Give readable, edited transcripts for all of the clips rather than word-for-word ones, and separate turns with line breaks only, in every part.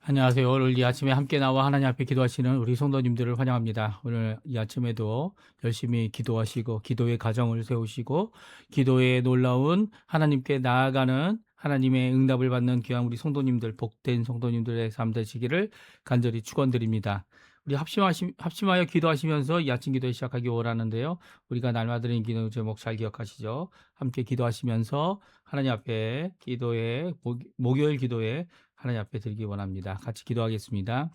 안녕하세요. 오늘 이 아침에 함께 나와 하나님 앞에 기도하시는 우리 성도님들을 환영합니다. 오늘 이 아침에도 열심히 기도하시고 기도의 가정을 세우시고 기도에 놀라운 하나님께 나아가는 하나님의 응답을 받는 귀한 우리 성도님들, 복된 성도님들의 삶 되시기를 간절히 축원드립니다. 우리 합심하여 기도하시면서 이 아침 기도 시작하기 원하는데요. 우리가 날마다 드리는 기도 제목 잘 기억하시죠? 함께 기도하시면서 하나님 앞에 기도에 목요일 기도에 하나님 앞에 드리기 원합니다. 같이 기도하겠습니다.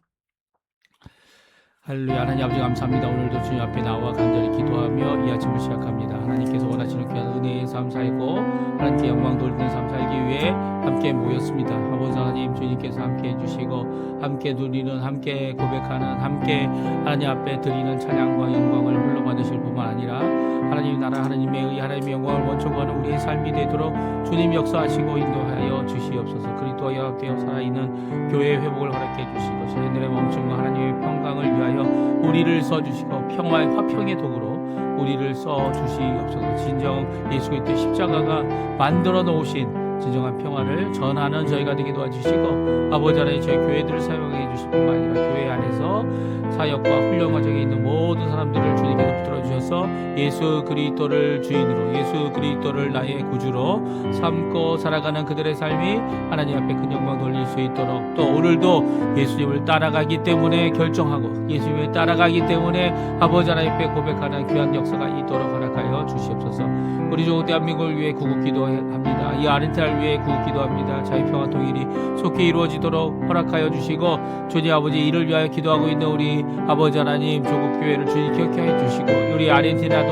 할렐루야. 하나님 아버지 감사합니다. 오늘도 주님 앞에 나와 간절히 기도하며 이 아침을 시작합니다. 하나님께서 원하시는 귀한 은혜의 삶 살고 하나님께 영광 돌리는 삶 살기 위해 함께 모였습니다. 아버지 하나님, 주님께서 함께 해주시고 함께 누리는, 함께 고백하는, 함께 하나님 앞에 드리는 찬양과 영광을 홀로 받으실 뿐만 아니라 하나님 나라, 하나님의 의, 하나님의 영광을 원초구하는 우리의 삶이 되도록 주님 역사하시고 인도하여 주시옵소서. 그리스도와 되어 살아있는 교회의 회복을 허락해 주시고 저희들의 멈춤과 하나님의 평강을 위하여 우리를 써주시고 평화의 화평의 도구로 우리를 써주시옵소서. 진정 예수 그리스도의 십자가가 만들어 놓으신 진정한 평화를 전하는 저희가 되게 도와주시고 아버지 하나님 저희 교회들을 사용해 주실 뿐만 아니라 교회 안에서 사역과 훈련 과정에 있는 모든 사람들을 주님께서 붙들어 주셔서 예수 그리스도를 주인으로, 예수 그리스도를 나의 구주로 삼고 살아가는 그들의 삶이 하나님 앞에 큰 영광 돌릴 수 있도록, 또 오늘도 예수님을 따라가기 때문에 결정하고 예수님을 따라가기 때문에 아버지 하나님 앞에 고백하는 귀한 역사가 있도록 허락하여 주시옵소서. 우리 좋은 대한민국을 위해 구국 기도합니다. 이 아르헨티나를 위해 구국 기도합니다. 자유평화 통일이 속히 이루어지도록 허락하여 주시고 주님 아버지 이를 위하여 기도하고 있는 우리 아버지 하나님 조국 교회를 주님 기억해 주시고 우리 아르헨티나도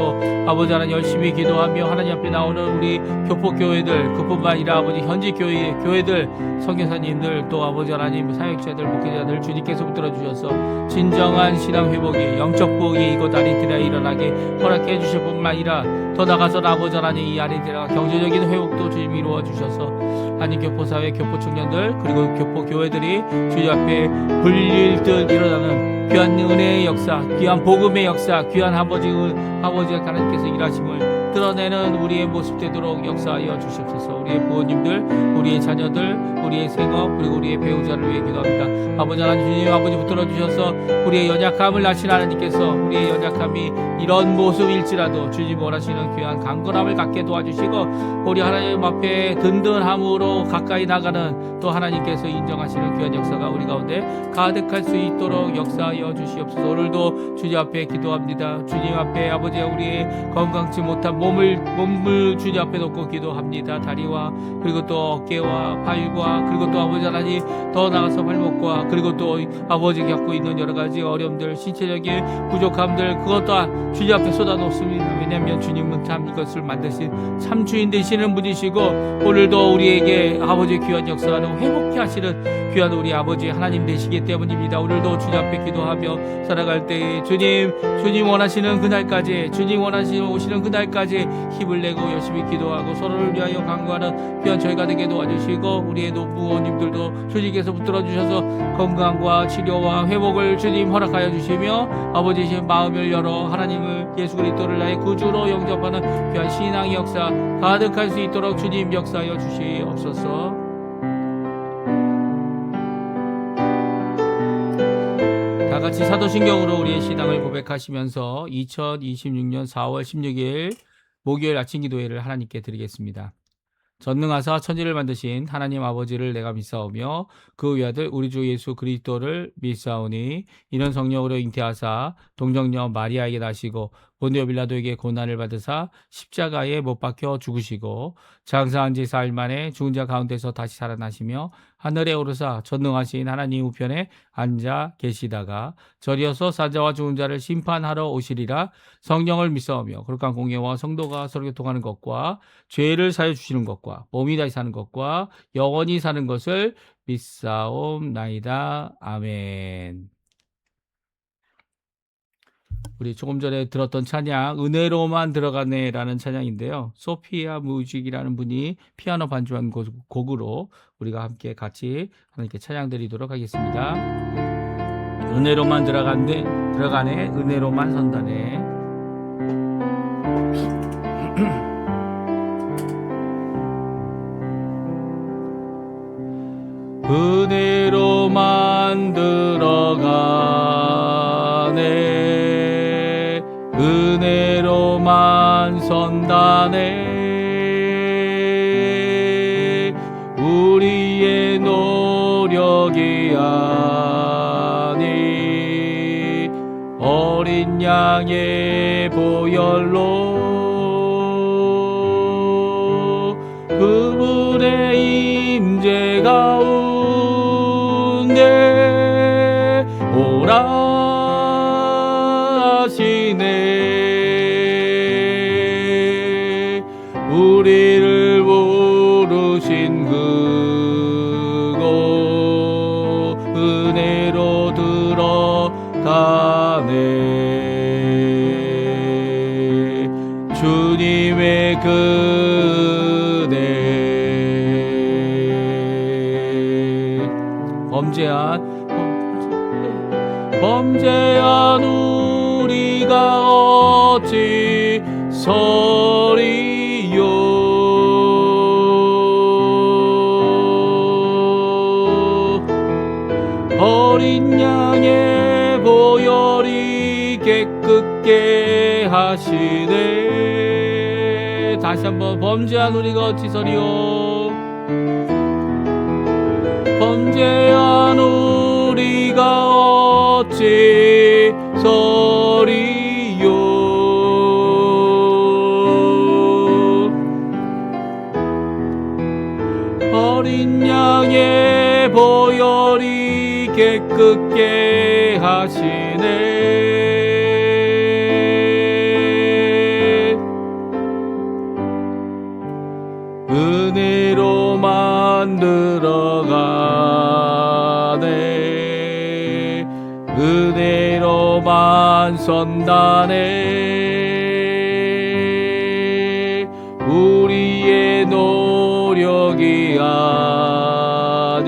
아버지 하나님 열심히 기도하며 하나님 앞에 나오는 우리 교포 교회들, 그뿐만 아니라 아버지 현지 교회들, 선교사님들, 또 아버지 하나님 사역자들, 목회자들 주님께서 붙들어 주셔서 진정한 신앙 회복이, 영적 부흥이 이곳 아르헨티나에 일어나게 허락해 주실 뿐만 아니라 더 나가서 아버지 하나님 이 아르헨티나 경제적인 회복도 주님 이루어 주셔서 한인 교포사회, 교포 청년들, 그리고 교포 교회들이 주님 앞에 불릴 듯 일어나는 귀한 은혜의 역사, 귀한 복음의 역사, 귀한 아버지가 하나님께서 일하심을 드러내는 우리의 모습 되도록 역사하여 주시옵소서. 우리의 부모님들, 우리의 자녀들, 우리의 생업, 그리고 우리의 배우자를 위해 기도합니다. 아버지 하나님, 주님 아버지 붙들어 주셔서 우리의 연약함을 아신 하나님께서 우리의 연약함이 이런 모습일지라도 주님 원하시는 귀한 강건함을 갖게 도와주시고 우리 하나님 앞에 든든함으로 가까이 나가는, 또 하나님께서 인정하시는 귀한 역사가 우리 가운데 가득할 수 있도록 역사하여 주시옵소서. 오늘도 주님 앞에 기도합니다. 주님 앞에 아버지 우리의 건강치 못한 몸을 주님 앞에 놓고 기도합니다. 다리와 그리고 또 어깨와 팔과 그리고 또 아버지 하나님 더 나아가서 발목과 그리고 또 아버지 겪고 있는 여러 가지 어려움들, 신체적인 부족함들, 그것 또한 주님 앞에 쏟아놓습니다. 왜냐하면 주님은 참 이것을 만드신 참 주인 되시는 분이시고 오늘도 우리에게 아버지의 귀한 역사를 회복케 하시는 귀한 우리 아버지 하나님 되시기 때문입니다. 오늘도 주님 앞에 기도하며 살아갈 때에 주님 원하시는 그날까지, 주님 원하시는 오시는 그날까지 힘을 내고 열심히 기도하고 서로를 위하여 강구하는 귀한 저희가 되게 도와주시고 우리의 노부모님들도 주님께서 붙들어 주셔서 건강과 치료와 회복을 주님 허락하여 주시며 아버지의 마음을 열어 하나님을, 예수 그리스도를 나의 구주로 영접하는 귀한 신앙의 역사 가득할 수 있도록 주님 역사하여 주시옵소서. 다 같이 사도신경으로 우리의 신앙을 고백하시면서 2026년 4월 16일 목요일 아침 기도회를 하나님께 드리겠습니다. 전능하사 천지를 만드신 하나님 아버지를 내가 믿사오며 그 외아들 우리 주 예수 그리스도를 믿사오니 이는 성령으로 잉태하사 동정녀 마리아에게 나시고 본디오 빌라도에게 고난을 받으사 십자가에 못 박혀 죽으시고 장사한 지 4일 만에 죽은 자 가운데서 다시 살아나시며 하늘에 오르사 전능하신 하나님 우편에 앉아 계시다가 저리어서 사자와 죽은 자를 심판하러 오시리라. 성령을 믿사오며 거룩한 공예와 성도가 서로 교통하는 것과 죄를 사해 주시는 것과 몸이 다시 사는 것과 영원히 사는 것을 믿사옵나이다. 아멘. 우리 조금 전에 들었던 찬양 은혜로만 들어가네라는 찬양인데요. 소피아 뮤직이라는 분이 피아노 반주한 곡으로 우리가 함께 같이 하나님께 찬양 드리도록 하겠습니다. 은혜로만 들어가네 은혜로만 선다네. 은혜로 만들어가네. 은혜로만 선다네. 우리의 노력이 아니 어린 양의 보혈로 그분의 임재 가운데 오라 하시네. 우리를 부르신 그곳 은혜로 들어가네. 주님의 은혜. 범죄한 우리가 어찌 서리요. 어린 양의 보혈이 깨끗게 하시네. 다시 한번 범죄한 우리가 어찌 서리요. 범죄한 우리가 어찌 서리요. 어린 양의 보혈이 깨끗게 하시네. 은혜로 만들어가네. 은혜로만 선다네. 우리의 노력이 아니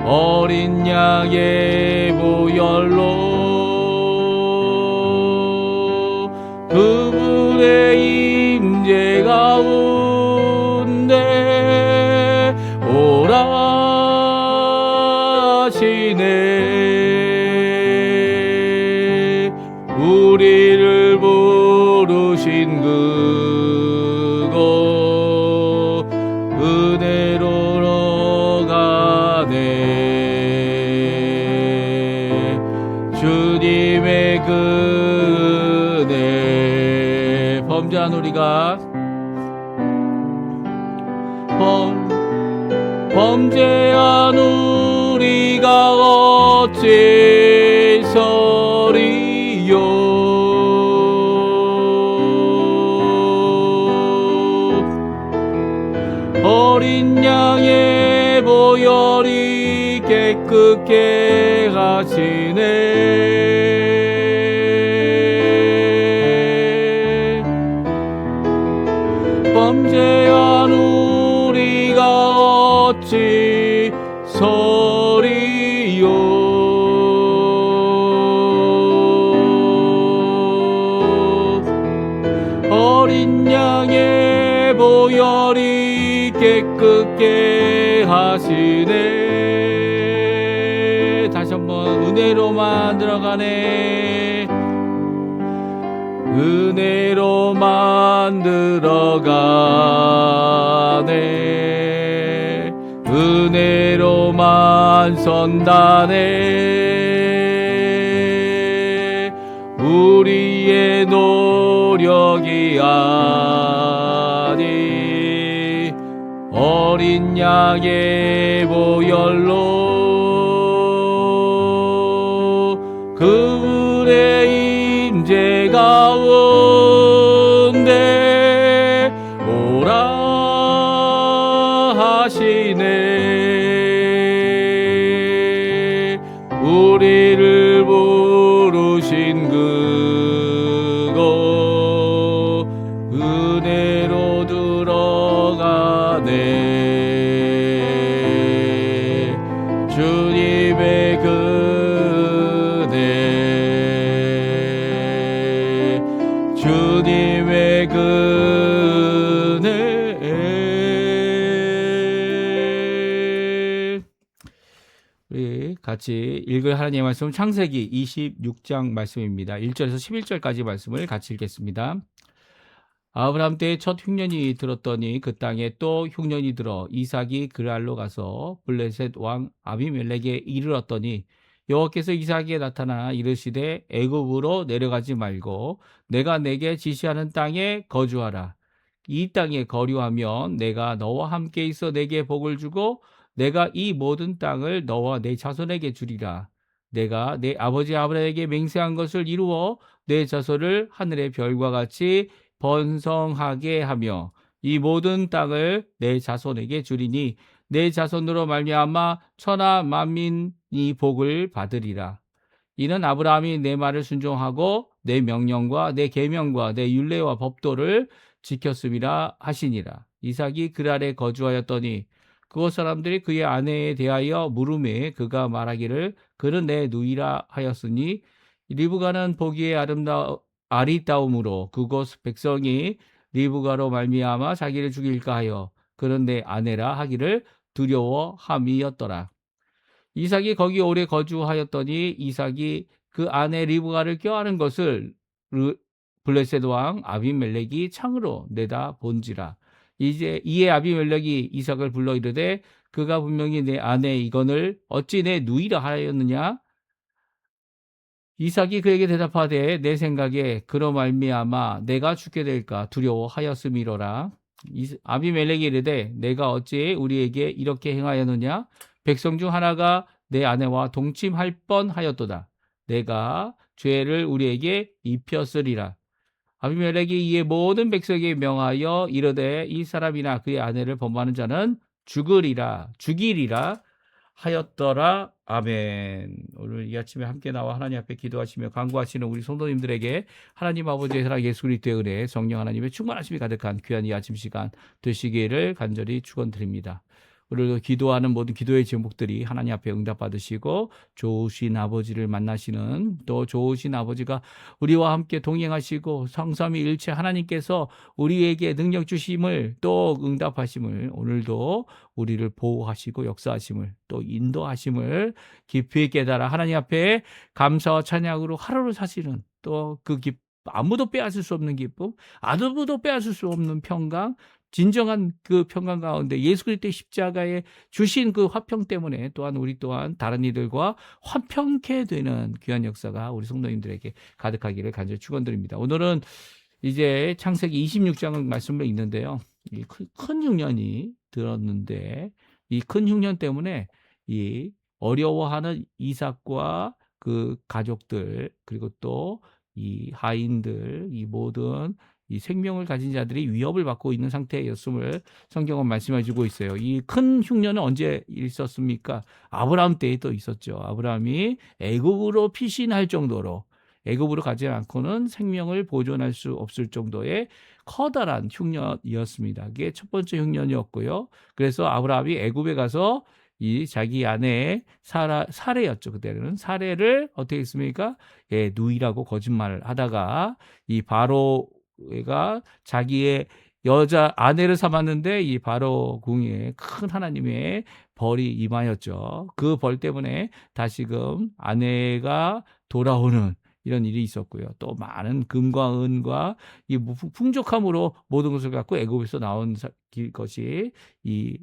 어린 양의 보혈로 그분의 임재 가운데 오라 하시네. 우리를 부르신 그곳 은혜로 가네. 주님의 은혜. 범죄한 우리가 범죄한 우리가 어찌 서리요. 어린 양의 보혈이 깨끗게 하시네. 범죄한 우리가 어찌 서리요. 어린 양의 보혈이 깨끗게 하시네. 다시 한번 은혜로만 들어가네. 은혜로만 들어가네. 은혜로만 선다네. 우리의 노력이 아니 어린 양의 보혈로 그분의 임재 가운데 오라 하시네. 우리를 부르신 그곳 은혜로 들어가네. 주님의 은혜. 주님의 은혜. 우리 같이 읽을 하나님의 말씀 창세기 26장 말씀입니다. 1절에서 11절까지 말씀을 같이 읽겠습니다. 아브라함 때에 첫 흉년이 들었더니 그 땅에 또 흉년이 들어 이삭이 그랄로 가서 블레셋 왕 아비멜렉에 이르렀더니 여호와께서 이삭에게 나타나 이르시되 애굽으로 내려가지 말고 내가 내게 지시하는 땅에 거주하라. 이 땅에 거류하면 내가 너와 함께 있어 내게 복을 주고 내가 이 모든 땅을 너와 내 자손에게 주리라. 내가 내 아버지 아브라함에게 맹세한 것을 이루어 내 자손을 하늘의 별과 같이 번성하게 하며 이 모든 땅을 내 자손에게 주리니 내 자손으로 말미암아 천하 만민이 복을 받으리라. 이는 아브라함이 내 말을 순종하고 내 명령과 내 계명과 내 율례와 법도를 지켰음이라 하시니라. 이삭이 그랄에 거주하였더니 그곳 사람들이 그의 아내에 대하여 물음에 그가 말하기를 그는 내 누이라 하였으니 리브가는 보기에 아리따움으로 그곳 백성이 리브가로 말미암아 자기를 죽일까 하여 그는 내 아내라 하기를 두려워함이었더라. 이삭이 거기 오래 거주하였더니 이삭이 그 아내 리브가를 껴안은 것을 블레셋 왕 아비멜렉이 창으로 내다 본지라. 이제 이에 아비멜렉이 이삭을 불러 이르되 그가 분명히 내 아내 이건을 어찌 내 누이라 하였느냐? 이삭이 그에게 대답하되 내 생각에 그로 말미암아 내가 죽게 될까 두려워하였음이로라. 아비멜렉이 이르되 내가 어찌 우리에게 이렇게 행하였느냐? 백성 중 하나가 내 아내와 동침할 뻔하였도다. 내가 죄를 우리에게 입혔으리라. 아비멜렉이 이에 모든 백성에게 명하여 이르되 이 사람이나 그의 아내를 범하는 자는 죽이리라 하였더라. 아멘. 오늘 이 아침에 함께 나와 하나님 앞에 기도하시며 간구하시는 우리 성도님들에게 하나님 아버지의 사랑 예수 그리스도의 은혜 성령 하나님의 충만하심이 가득한 귀한 이 아침 시간 되시기를 간절히 축원드립니다. 오늘도 기도하는 모든 기도의 제목들이 하나님 앞에 응답받으시고 좋으신 아버지를 만나시는 또 좋으신 아버지가 우리와 함께 동행하시고 성삼위일체 하나님께서 우리에게 능력 주심을 또 응답하심을 오늘도 우리를 보호하시고 역사하심을 또 인도하심을 깊이 깨달아 하나님 앞에 감사와 찬양으로 하루를 사시는 또 그 아무도 빼앗을 수 없는 기쁨, 아무도 빼앗을 수 없는 평강, 진정한 그 평강 가운데 예수 그리스도의 십자가에 주신 그 화평 때문에 또한 우리 또한 다른 이들과 화평케 되는 귀한 역사가 우리 성도님들에게 가득하기를 간절히 축원드립니다. 오늘은 이제 창세기 26장 말씀을 읽는데요. 이 큰 흉년이 들었는데 이 큰 흉년 때문에 이 어려워하는 이삭과 그 가족들 그리고 또 이 하인들 이 모든 이 생명을 가진 자들이 위협을 받고 있는 상태였음을 성경은 말씀해 주고 있어요. 이 큰 흉년은 언제 있었습니까? 아브라함 때에 또 있었죠. 아브라함이 애굽으로 피신할 정도로 애굽으로 가지 않고는 생명을 보존할 수 없을 정도의 커다란 흉년이었습니다. 그게 첫 번째 흉년이었고요. 그래서 아브라함이 애굽에 가서 이 자기 아내의 사례였죠. 그때는 사례를 어떻게 했습니까? 예, 누이라고 거짓말을 하다가 이 바로가 자기의 여자 아내를 삼았는데 이 바로 궁에 큰 하나님의 벌이 임하였죠. 그 벌 때문에 다시금 아내가 돌아오는 이런 일이 있었고요. 또 많은 금과 은과 이 풍족함으로 모든 것을 갖고 애굽에서 나온 것이 이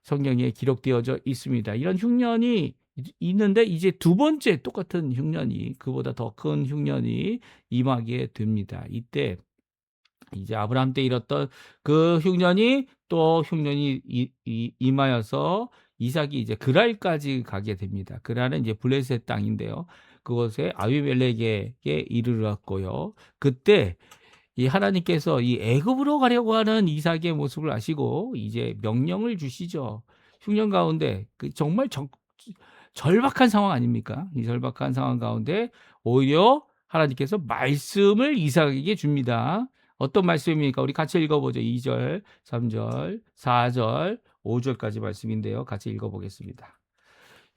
성경에 기록되어져 있습니다. 이런 흉년이 있는데 이제 두 번째 똑같은 흉년이 그보다 더 큰 흉년이 임하게 됩니다. 이때 이제 아브라함 때 일었던 그 흉년이 또 흉년이 임하여서 이삭이 이제 그랄까지 가게 됩니다. 그랄은 이제 블레셋 땅인데요. 그곳에 아비멜렉에게 이르렀고요. 그때 이 하나님께서 이 애굽으로 가려고 하는 이삭의 모습을 아시고 이제 명령을 주시죠. 흉년 가운데 정말 절박한 상황 아닙니까? 이 절박한 상황 가운데 오히려 하나님께서 말씀을 이삭에게 줍니다. 어떤 말씀입니까? 우리 같이 읽어보죠. 2절, 3절, 4절, 5절까지 말씀인데요. 같이 읽어보겠습니다.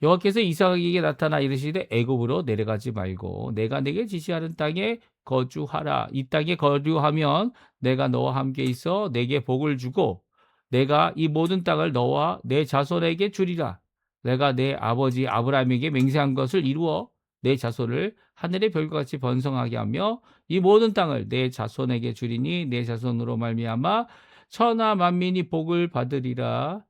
여호와께서 이삭에게 나타나 이르시되 애굽으로 내려가지 말고 내가 내게 지시하는 땅에 거주하라. 이 땅에 거주하면 내가 너와 함께 있어 내게 복을 주고 내가 이 모든 땅을 너와 내 자손에게 주리라. 내가 내 아버지 아브라함에게 맹세한 것을 이루어 내 자손을 하늘의 별과 같이 번성하게 하며 이 모든 땅을 내 자손에게 주리니 내 자손으로 말미암아 천하 만민이 복을 받으리라.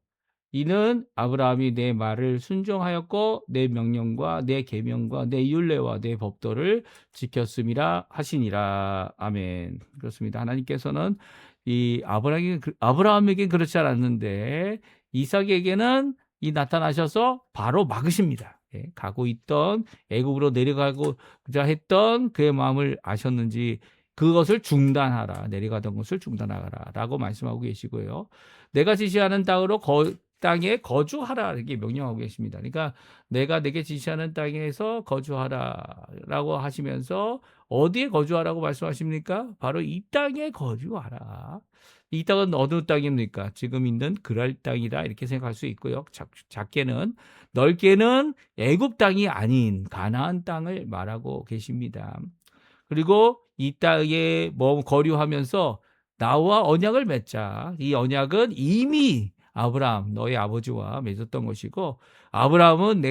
이는 아브라함이 내 말을 순종하였고 내 명령과 내 계명과 내 율례와 내 법도를 지켰음이라 하시니라. 아멘. 그렇습니다. 하나님께서는 이 아브라함에게 그렇지 않았는데 이삭에게는 이 나타나셔서 바로 막으십니다. 예, 가고 있던 애굽으로 내려가고자 했던 그의 마음을 아셨는지 그것을 중단하라. 내려가던 것을 중단하라라고 말씀하고 계시고요. 내가 지시하는 땅에 거주하라 이렇게 명령하고 계십니다. 그러니까 내가 내게 지시하는 땅에서 거주하라라고 하시면서 어디에 거주하라고 말씀하십니까? 바로 이 땅에 거주하라. 이 땅은 어느 땅입니까? 지금 있는 그랄 땅이다 이렇게 생각할 수 있고요. 작게는 넓게는 애굽 땅이 아닌 가나안 땅을 말하고 계십니다. 그리고 이 땅에 거류하면서 나와 언약을 맺자. 이 언약은 이미 아브라함 너의 아버지와 맺었던 것이고 아브라함은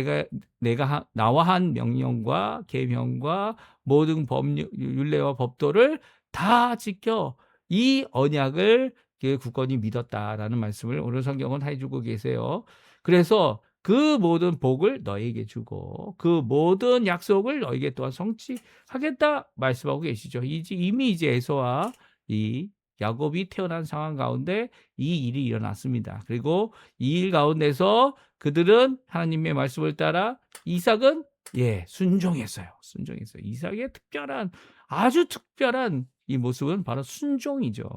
내가 나와 한 명령과 계명과 모든 법률 율례와 법도를 다 지켜 이 언약을 굳건히 믿었다라는 말씀을 오늘 성경은 해주고 계세요. 그래서 그 모든 복을 너에게 주고 그 모든 약속을 너에게 또한 성취하겠다 말씀하고 계시죠. 이미 이제 에서와 이 야곱이 태어난 상황 가운데 이 일이 일어났습니다. 그리고 이 일 가운데서 그들은 하나님의 말씀을 따라 이삭은 순종했어요. 이삭의 아주 특별한 이 모습은 바로 순종이죠.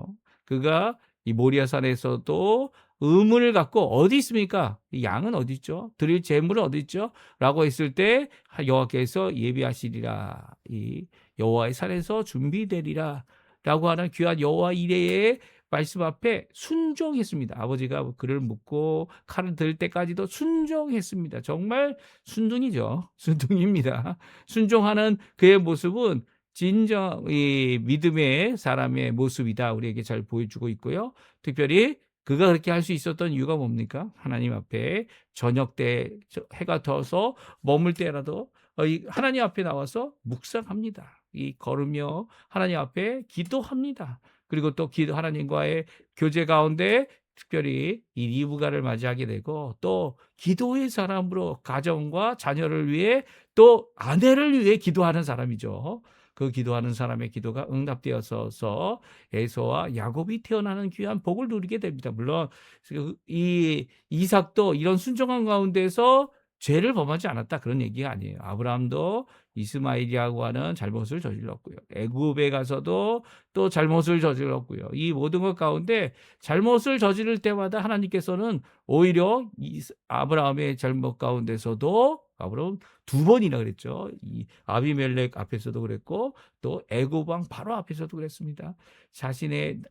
그가 이 모리아산에서도 의문을 갖고 어디 있습니까? 이 양은 어디 있죠? 드릴 재물은 어디 있죠? 라고 했을 때 여호와께서 예비하시리라. 이 여호와의 산에서 준비되리라. 라고 하는 귀한 여호와 이레의 말씀 앞에 순종했습니다. 아버지가 그를 묻고 칼을 들 때까지도 순종했습니다. 정말 순둥이죠. 순둥입니다. 순종하는 그의 모습은 진정 이 믿음의 사람의 모습이다. 우리에게 잘 보여주고 있고요. 특별히 그가 그렇게 할 수 있었던 이유가 뭡니까? 하나님 앞에 저녁 때 해가 져서 머물 때라도 하나님 앞에 나와서 묵상합니다. 걸으며 하나님 앞에 기도합니다. 그리고 또 하나님과의 교제 가운데 특별히 이 리브가를 맞이하게 되고 또 기도의 사람으로 가정과 자녀를 위해 또 아내를 위해 기도하는 사람이죠. 그 기도하는 사람의 기도가 응답되어서 에서와 야곱이 태어나는 귀한 복을 누리게 됩니다. 물론 이 이삭도 이런 순종한 가운데서 죄를 범하지 않았다 그런 얘기가 아니에요. 아브라함도 이스마엘이라고 하는 잘못을 저질렀고요. 애굽에 가서도 또 잘못을 저질렀고요. 이 모든 것 가운데 잘못을 저지를 때마다 하나님께서는 오히려 아브라함의 잘못 가운데서도 아브라함 2번이나 그랬죠. 이 아비멜렉 앞에서도 그랬고 또 애굽 왕 바로 앞에서도 그랬습니다. 자신의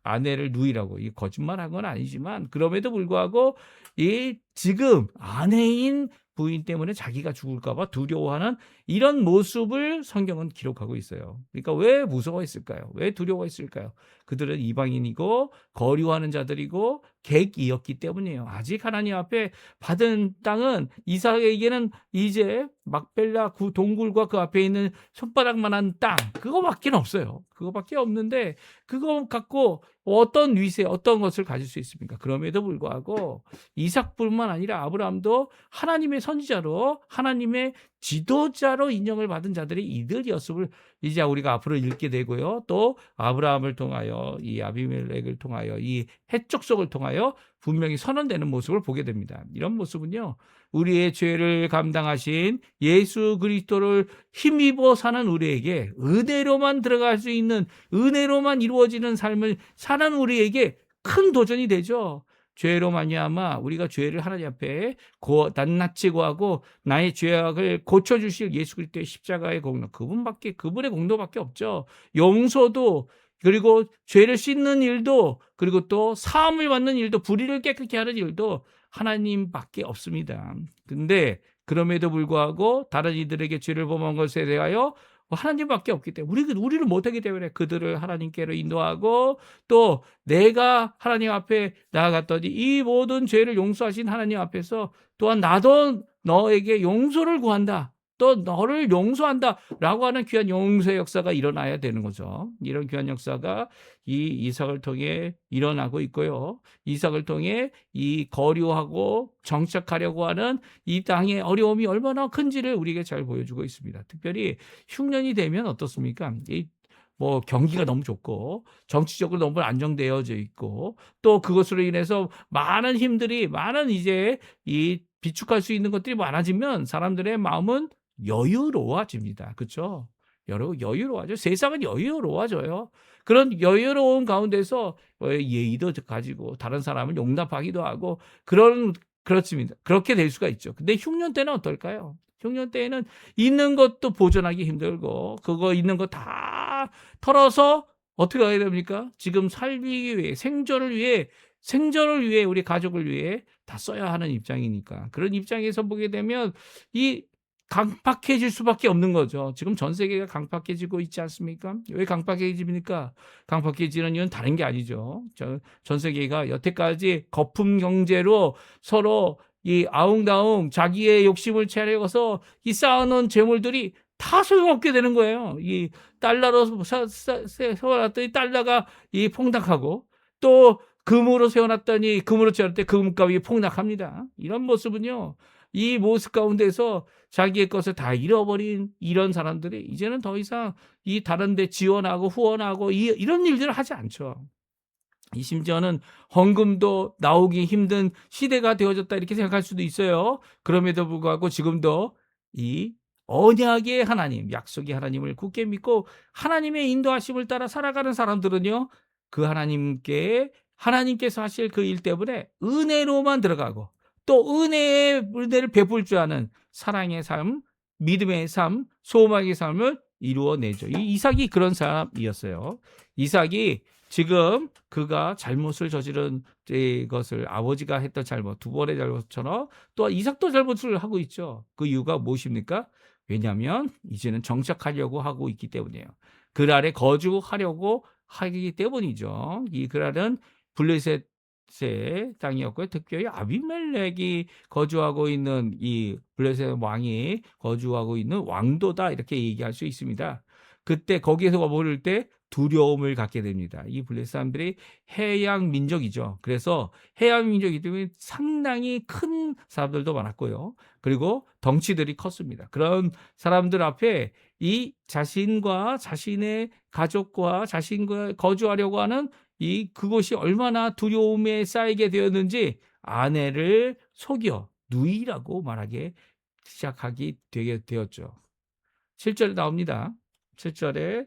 아내를 누이라고 이 거짓말한 건 아니지만 그럼에도 불구하고 이 지금 아내인 부인 때문에 자기가 죽을까봐 두려워하는 이런 모습을 성경은 기록하고 있어요. 그러니까 왜 무서워했을까요? 왜 두려워했을까요? 그들은 이방인이고 거류하는 자들이고 객이었기 때문이에요. 아직 하나님 앞에 받은 땅은 이삭에게는 이제 막벨라 동굴과 그 앞에 있는 손바닥만한 땅 그거밖에 없어요. 그거밖에 없는데 그거 갖고 어떤 위세 어떤 것을 가질 수 있습니까? 그럼에도 불구하고 이삭뿐만 아니라 아브라함도 하나님의 선지자로 하나님의 지도자로 인정을 받은 자들이 이들이었음을 이제 우리가 앞으로 읽게 되고요. 또 아브라함을 통하여 이 아비멜렉을 통하여 이 해족속을 통하여 분명히 선언되는 모습을 보게 됩니다. 이런 모습은요. 우리의 죄를 감당하신 예수 그리스도를 힘입어 사는 우리에게 은혜로만 들어갈 수 있는 은혜로만 이루어지는 삶을 사는 우리에게 큰 도전이 되죠. 죄로 말미암아 우리가 죄를 하나님 앞에 낱낱이 고하고 나의 죄악을 고쳐주실 예수 그리스도의 십자가의 공로 그분의 공로밖에 없죠. 용서도 그리고 죄를 씻는 일도 그리고 또 사함을 받는 일도 불의를 깨끗게 하는 일도 하나님밖에 없습니다. 근데 그럼에도 불구하고 다른 이들에게 죄를 범한 것에 대하여 하나님밖에 없기 때문에 우리를 못하기 때문에 그들을 하나님께로 인도하고 또 내가 하나님 앞에 나아갔더니 이 모든 죄를 용서하신 하나님 앞에서 또한 나도 너에게 용서를 구한다. 또 너를 용서한다 라고 하는 귀한 용서의 역사가 일어나야 되는 거죠. 이런 귀한 역사가 이 이삭을 통해 일어나고 있고요. 이삭을 통해 이 거류하고 정착하려고 하는 이 땅의 어려움이 얼마나 큰지를 우리에게 잘 보여주고 있습니다. 특별히 흉년이 되면 어떻습니까? 뭐 경기가 너무 좋고 정치적으로 너무 안정되어져 있고 또 그것으로 인해서 많은 힘들이 많은 이제 이 비축할 수 있는 것들이 많아지면 사람들의 마음은 여유로워집니다. 그렇죠? 여유로워져. 세상은 여유로워져요. 그런 여유로운 가운데서 예의도 가지고 다른 사람을 용납하기도 하고 그렇습니다. 그렇게 될 수가 있죠. 근데 흉년 때는 어떨까요? 흉년 때에는 있는 것도 보존하기 힘들고 그거 있는 거 다 털어서 어떻게 해야 됩니까? 지금 살기 위해 생존을 위해 우리 가족을 위해 다 써야 하는 입장이니까 그런 입장에서 보게 되면 이 강팍해질 수밖에 없는 거죠. 지금 전 세계가 강팍해지고 있지 않습니까? 왜 강팍해집니까? 강팍해지는 이유는 다른 게 아니죠. 전 세계가 여태까지 거품 경제로 서로 이 아웅다웅 자기의 욕심을 채려서 이 쌓아놓은 재물들이 다 소용없게 되는 거예요. 이 달러로 세워놨더니 달러가 이 폭락하고 또 금으로 세워놨더니 금으로 채울 때 금값이 폭락합니다. 이런 모습은요. 이 모습 가운데서 자기의 것을 다 잃어버린 이런 사람들이 이제는 더 이상 이 다른 데 지원하고 후원하고 이런 일들을 하지 않죠. 심지어는 헌금도 나오기 힘든 시대가 되어졌다 이렇게 생각할 수도 있어요. 그럼에도 불구하고 지금도 이 언약의 하나님, 약속의 하나님을 굳게 믿고 하나님의 인도하심을 따라 살아가는 사람들은요. 그 하나님께서 하실 그 일 때문에 은혜로만 들어가고 또 은혜를 베풀 줄 아는 사랑의 삶, 믿음의 삶, 소망의 삶을 이루어내죠. 이 이삭이 그런 사람이었어요. 이삭이 지금 그가 잘못을 저지른 것을 아버지가 했던 잘못, 두 번의 잘못처럼 또한 이삭도 잘못을 하고 있죠. 그 이유가 무엇입니까? 왜냐하면 이제는 정착하려고 하고 있기 때문이에요. 그랄에 거주하려고 하기 때문이죠. 이 그랄은 블레셋의 땅이었고요. 특별히 아비멜렉이 거주하고 있는 이 블레셋 왕이 거주하고 있는 왕도다 이렇게 얘기할 수 있습니다. 그때 거기에서 머무를 때 두려움을 갖게 됩니다. 이 블레셋 사람들이 해양 민족이죠. 그래서 해양 민족이기 때문에 상당히 큰 사람들도 많았고요. 그리고 덩치들이 컸습니다. 그런 사람들 앞에 이 자신과 자신의 가족과 자신과 거주하려고 하는 그것이 얼마나 두려움에 쌓이게 되었는지 아내를 속여 누이라고 말하게 시작하게 되게 되었죠. 7절에 나옵니다. 7절에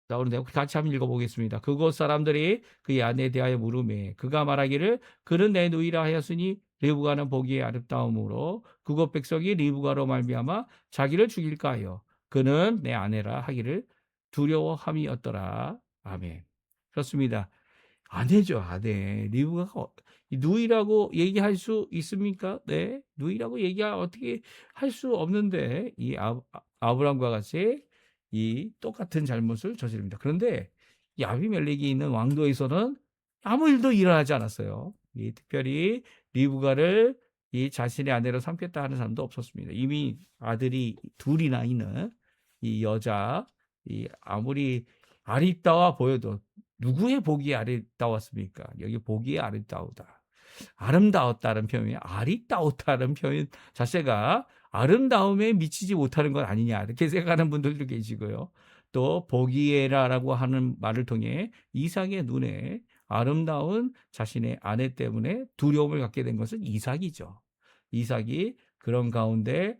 나오는데 같이 한번 읽어보겠습니다. 그곳 사람들이 그의 아내에 대하여 물으매 그가 말하기를 그는 내 누이라 하였으니 리브가는 보기에 아름다움으로 그곳 백성이 리브가로 말미암아 자기를 죽일까 하여 그는 내 아내라 하기를 두려워함이었더라. 아멘. 그렇습니다. 아내죠, 아내. 리브가가 누이라고 얘기할 수 있습니까? 네, 누이라고 어떻게 할 수 없는데 이 아브람과 같이 이 똑같은 잘못을 저지릅니다. 그런데 이 아비멜렉이 있는 왕도에서는 아무 일도 일어나지 않았어요. 특별히 리브가를 이 자신의 아내로 삼겠다 하는 사람도 없었습니다. 이미 아들이 둘이나 있는 이 여자, 아무리 아리따워 보여도 누구의 보기에 아리따웠습니까? 여기 보기에 아름다웠다는 표현이 아리따웠다는 표현 자체가 아름다움에 미치지 못하는 것 아니냐 이렇게 생각하는 분들도 계시고요. 또 보기에라라고 하는 말을 통해 이삭의 눈에 아름다운 자신의 아내 때문에 두려움을 갖게 된 것은 이삭이죠. 이삭이 그런 가운데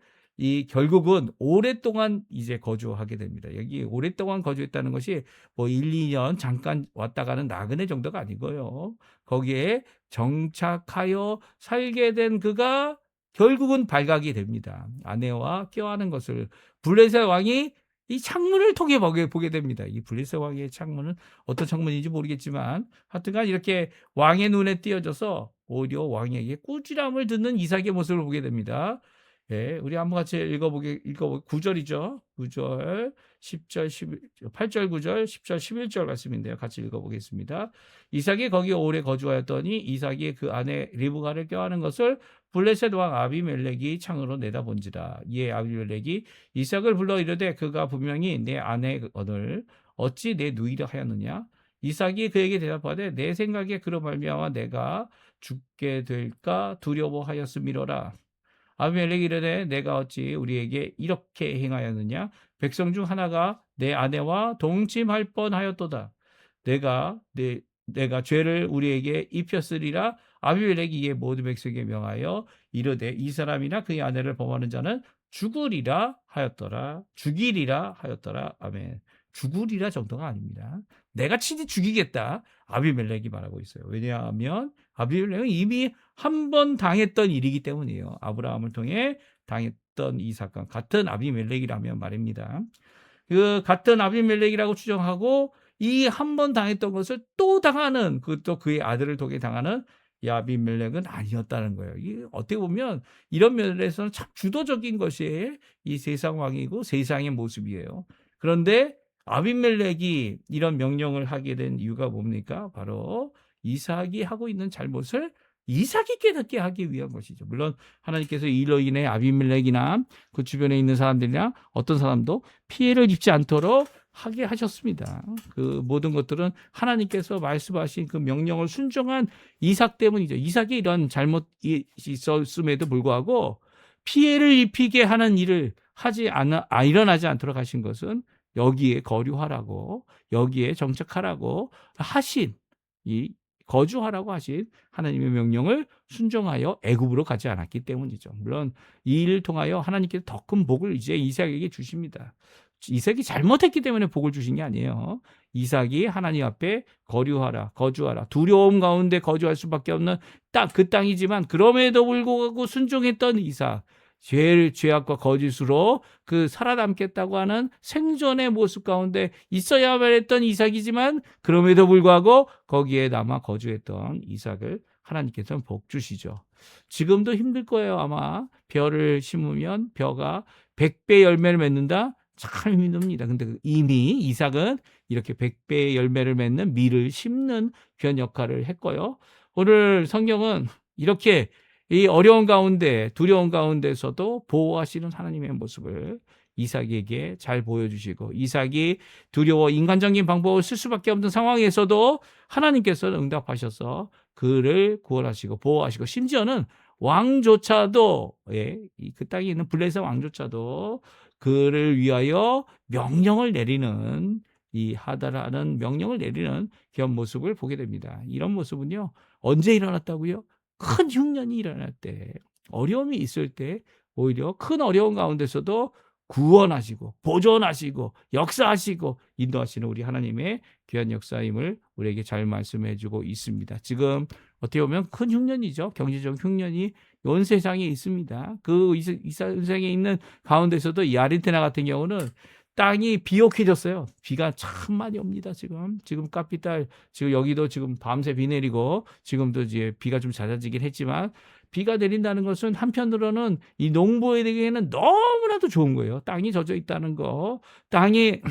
결국은 오랫동안 이제 거주하게 됩니다. 여기 오랫동안 거주했다는 것이 뭐 1, 2년 잠깐 왔다 가는 나그네 정도가 아니고요. 거기에 정착하여 살게 된 그가 결국은 발각이 됩니다. 아내와 껴안은 것을 블레셋 왕이 이 창문을 통해 보게 됩니다. 이 블레셋 왕의 창문은 어떤 창문인지 모르겠지만 하여튼간 이렇게 왕의 눈에 띄어져서 오히려 왕에게 꾸지람을 듣는 이삭의 모습을 보게 됩니다. 예, 우리 한번 같이 읽어보게 9절이죠. 9절, 10절, 11, 8절, 9절, 10절, 11절 말씀인데요. 같이 읽어보겠습니다. 이삭이 거기에 오래 거주하였더니 이삭이 그 아내 리브가를 껴안은 것을 블레셋 왕 아비멜렉이 창으로 내다본지라. 이에 아비멜렉이 이삭을 불러 이르되 그가 분명히 내 아내거늘 어찌 내 누이라 하였느냐. 이삭이 그에게 대답하되 내 생각에 그로 말미암아 내가 죽게 될까 두려워하였음이로라. 아비멜렉이 이르되 내가 어찌 우리에게 이렇게 행하였느냐. 백성 중 하나가 내 아내와 동침할 뻔하였도다. 내가 죄를 우리에게 입혔으리라. 아비멜렉이 이에 모든 백성에게 명하여 이르되 이 사람이나 그의 아내를 범하는 자는 죽으리라 하였더라. 죽이리라 하였더라. 아멘. 죽으리라 정도가 아닙니다. 내가 친히 죽이겠다. 아비멜렉이 말하고 있어요. 왜냐하면 아비멜렉은 이미 한 번 당했던 일이기 때문이에요. 아브라함을 통해 당했던 이 사건 같은 아비멜렉이라면 말입니다. 그 같은 아비멜렉이라고 추정하고 이 한 번 당했던 것을 또 당하는 그것도 그의 아들을 통해 당하는 이 아비멜렉은 아니었다는 거예요. 이 어떻게 보면 이런 면에서는 참 주도적인 것이 이 세상 왕이고 세상의 모습이에요. 그런데 아비멜렉이 이런 명령을 하게 된 이유가 뭡니까? 바로 이삭이 하고 있는 잘못을 이삭이 깨닫게 하기 위한 것이죠. 물론 하나님께서 이로 인해 아비멜렉이나 그 주변에 있는 사람들이나 어떤 사람도 피해를 입지 않도록 하게 하셨습니다. 그 모든 것들은 하나님께서 말씀하신 그 명령을 순종한 이삭 때문이죠. 이삭이 이런 잘못이 있었음에도 불구하고 피해를 입히게 하는 일을 일어나지 않도록 하신 것은 여기에 거류하라고, 여기에 정착하라고 하신, 거주하라고 하신 하나님의 명령을 순종하여 애굽으로 가지 않았기 때문이죠. 물론 이 일을 통하여 하나님께서 더 큰 복을 이제 이삭에게 주십니다. 이삭이 잘못했기 때문에 복을 주신 게 아니에요. 이삭이 하나님 앞에 거주하라. 두려움 가운데 거주할 수밖에 없는 그 땅이지만 그럼에도 불구하고 순종했던 이삭. 죄악과 거짓으로 그 살아남겠다고 하는 생존의 모습 가운데 있어야만 했던 이삭이지만 그럼에도 불구하고 거기에 남아 거주했던 이삭을 하나님께서는 복 주시죠. 지금도 힘들 거예요. 아마 벼를 심으면 벼가 100배 열매를 맺는다? 참 힘듭니다. 근데 이미 이삭은 이렇게 100배의 열매를 맺는 밀을 심는 그런 역할을 했고요. 오늘 성경은 이렇게 이 어려운 가운데 두려운 가운데서도 보호하시는 하나님의 모습을 이삭에게 잘 보여주시고 이삭이 두려워 인간적인 방법을 쓸 수밖에 없는 상황에서도 하나님께서는 응답하셔서 그를 구원하시고 보호하시고 심지어는 왕조차도 그 땅에 있는 블레셋 왕조차도 그를 위하여 명령을 내리는 이 하다라는 명령을 내리는 그런 모습을 보게 됩니다. 이런 모습은요 언제 일어났다고요? 큰 흉년이 일어날 때, 어려움이 있을 때 오히려 큰 어려움 가운데서도 구원하시고 보존하시고 역사하시고 인도하시는 우리 하나님의 귀한 역사임을 우리에게 잘 말씀해 주고 있습니다. 지금 어떻게 보면 큰 흉년이죠. 경제적 흉년이 온 세상에 있습니다. 그 세상에 있는 가운데서도 이 아르헨티나 같은 경우는 땅이 비옥해졌어요. 비가 참 많이 옵니다. 지금 까피탈 지금 여기도 지금 밤새 비 내리고 지금도 이제 비가 좀 잦아지긴 했지만 비가 내린다는 것은 한편으로는 이 농부에게는 너무나도 좋은 거예요. 땅이 젖어 있다는 거, 땅이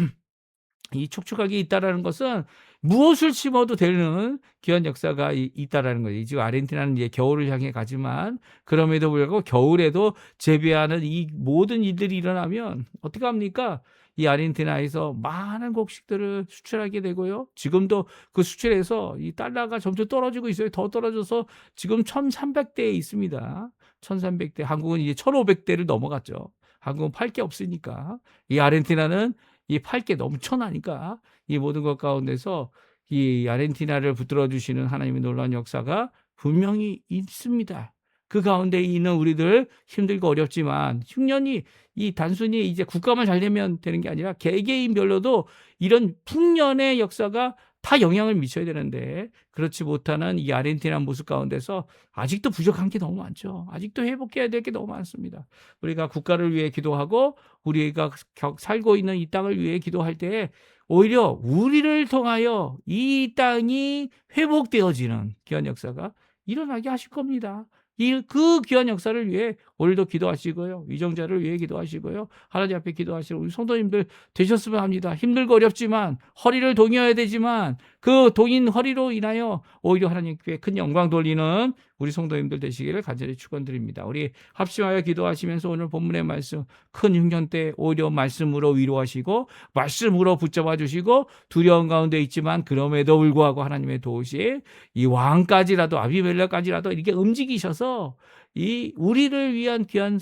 이 촉촉하게 있다라는 것은 무엇을 심어도 되는 귀한 역사가 있다라는 거예요. 지금 아르헨티나는 이제 겨울을 향해 가지만 그럼에도 불구하고 겨울에도 재배하는 이 모든 일들이 일어나면 어떻게 합니까? 이 아르헨티나에서 많은 곡식들을 수출하게 되고요. 지금도 그 수출에서 이 달러가 점점 떨어지고 있어요. 더 떨어져서 지금 1,300대에 있습니다. 1,300대. 한국은 이제 1,500대를 넘어갔죠. 한국은 팔 게 없으니까. 이 아르헨티나는 이 팔 게 넘쳐나니까 이 모든 것 가운데서 이 아르헨티나를 붙들어 주시는 하나님의 놀라운 역사가 분명히 있습니다. 그 가운데 있는 우리들 힘들고 어렵지만 흉년이 이 단순히 이제 국가만 잘 되면 되는 게 아니라 개개인별로도 이런 풍년의 역사가 다 영향을 미쳐야 되는데 그렇지 못하는 이 아르헨티나 모습 가운데서 아직도 부족한 게 너무 많죠. 아직도 회복해야 될 게 너무 많습니다. 우리가 국가를 위해 기도하고 우리가 살고 있는 이 땅을 위해 기도할 때 오히려 우리를 통하여 이 땅이 회복되어지는 귀한 역사가 일어나게 하실 겁니다. 그 귀한 역사를 위해 오늘도 기도하시고요. 위정자를 위해 기도하시고요. 하나님 앞에 기도하시고 우리 성도님들 되셨으면 합니다. 힘들고 어렵지만 허리를 동여야 되지만 그 동인 허리로 인하여 오히려 하나님께 큰 영광 돌리는 우리 성도님들 되시기를 간절히 축원드립니다. 우리 합심하여 기도하시면서 오늘 본문의 말씀 큰 흉년 때 오히려 말씀으로 위로하시고 말씀으로 붙잡아 주시고 두려운 가운데 있지만 그럼에도 불구하고 하나님의 도우시 이 왕까지라도 아비멜렉까지라도 이렇게 움직이셔서 이 우리를 위한 귀한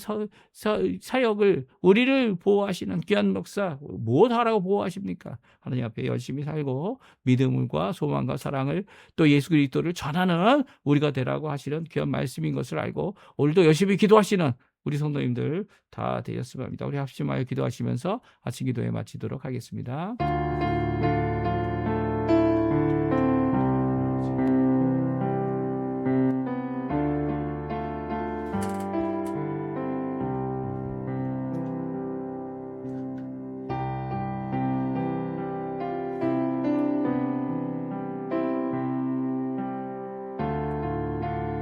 사역을 우리를 보호하시는 귀한 목사 무엇하라고 보호하십니까? 하나님 앞에 열심히 살고 믿음과 소망과 사랑을 또 예수 그리스도를 전하는 우리가 되라고 하시는 귀한 말씀인 것을 알고 오늘도 열심히 기도하시는 우리 성도님들 다 되셨으면 합니다. 우리 합심하여 기도하시면서 아침 기도에 마치도록 하겠습니다.